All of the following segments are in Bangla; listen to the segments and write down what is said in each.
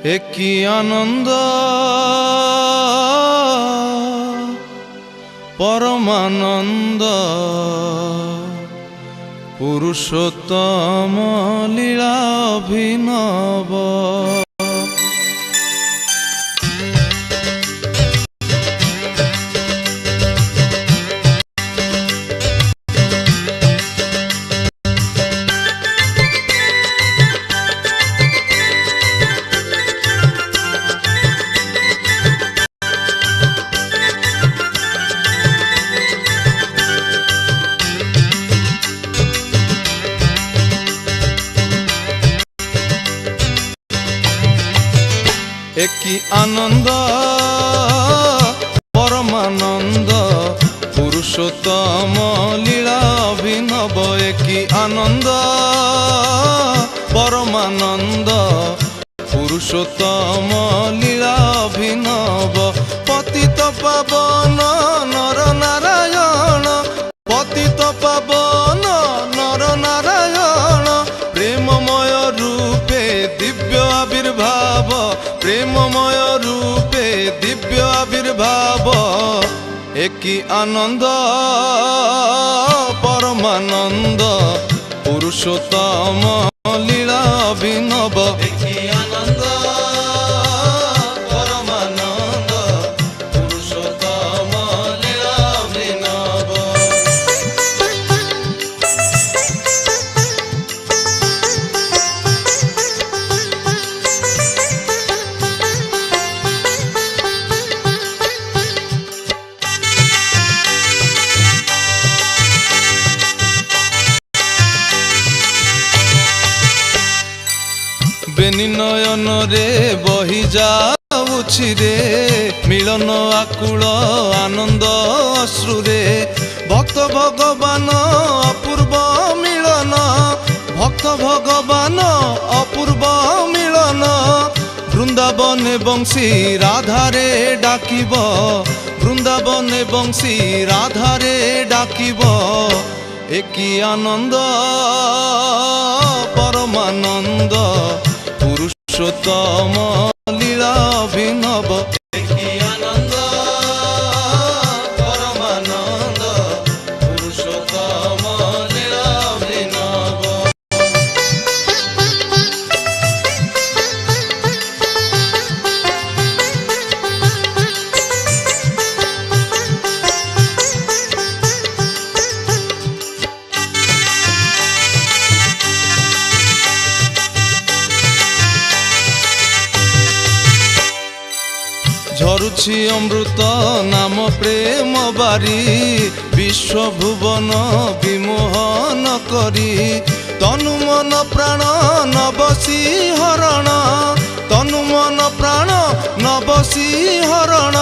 একই আনন্দ পরমানন্দ পুরুষোত্তম লীলা অভিনব। একই আনন্দ পরমানন্দ পুরুষোত্তম লীলা অভিনব। একই আনন্দ পরমানন্দ পুরুষোত্তম লীলা অভিনব। পতিত পাবন নর নারায়ণ, পতিত পাবন নর নারায়ণ, প্রেমময় রূপে দিব্য আবির্ভাব, প্রেমময় রূপে দিব্য আবির্ভাব। একই আনন্দ পরমানন্দ পুরুষোত্তম লীলা অভিনব। একই আনন্দ পরমানন্দ পুরুষোত্তম লীলা অভিনব। বেনি নয়ন রে বহি যাউছি রে, মিলন আকুଳ আনন্দ অশ্রুরে। ভক্ত ভগবান অপূর্ব মিলন, ভক্ত ভগবান অপূর্ব মিলন। বৃন্দাবনে বংশী রাধারে ডাকিব, বৃন্দাবনে বংশী রাধারে ডাকিব। একই আনন্দ পরমানন্দ পুরুষোত্তম লীলা অভিনব। একই আনন্দ পরমানন্দ পুরুষোত্তম লীলা অভিনব। ঝরুছি অমৃত নাম প্রেম বারি, বিশ্বভুবন বিমোহন করি। তনু মন প্রাণ নবসী হরণ, তনু মন প্রাণ নবসী হরণ।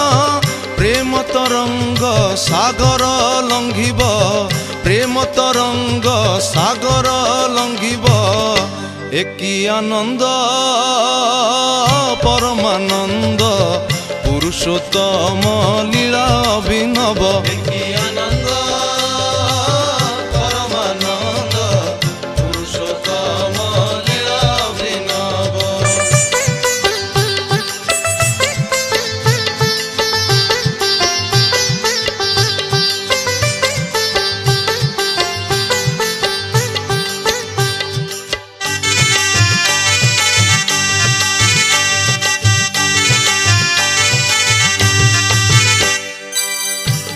প্রেম তরঙ্গ সাগর লঙ্ঘিব, প্রেম তরঙ্গ সাগর লঙ্ঘিব। একই আনন্দ পরমানন্দ পুরুষোত্তম লীলা অভিনব। একই আনন্দ পরমানন্দ পুরুষোত্তম লীলা অভিনব।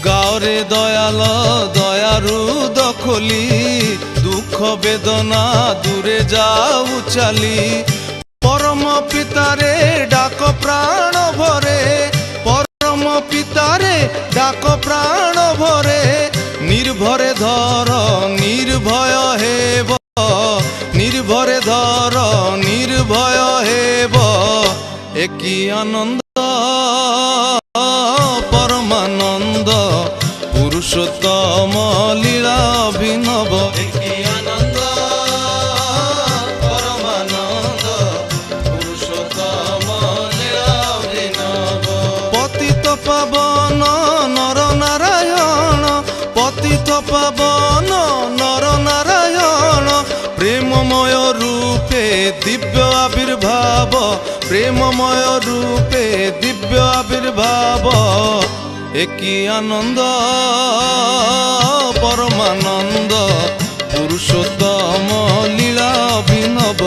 গাওরে দয়াল দয়ারু দখলি, দুঃখ বেদনা দূরে যাও চালি। পরম পিতারে ডাক প্রাণ ভরে, পরম পিতারে ডাক প্রাণ ভরে। নির্ভরে ধর নির্ভয় হেব, নির্ভরে ধর নির্ভয় হেব। একই আনন্দ পরমানন্দ পুরুষোত্তম লীলা অভিনব। একই আনন্দ পরমানন্দ পুরুষোত্তম লীলা অভিনব। পতিত পাবন নর নারায়ণ, পতিত পাবন নর নারায়ণ, প্রেম প্রেমময় রূপে দিব্য আবির্ভাব, প্রেমময় রূপে দিব্য আবির্ভাব। একই আনন্দ পরমানন্দ, পুরুষোত্তম লীলা অভিনব।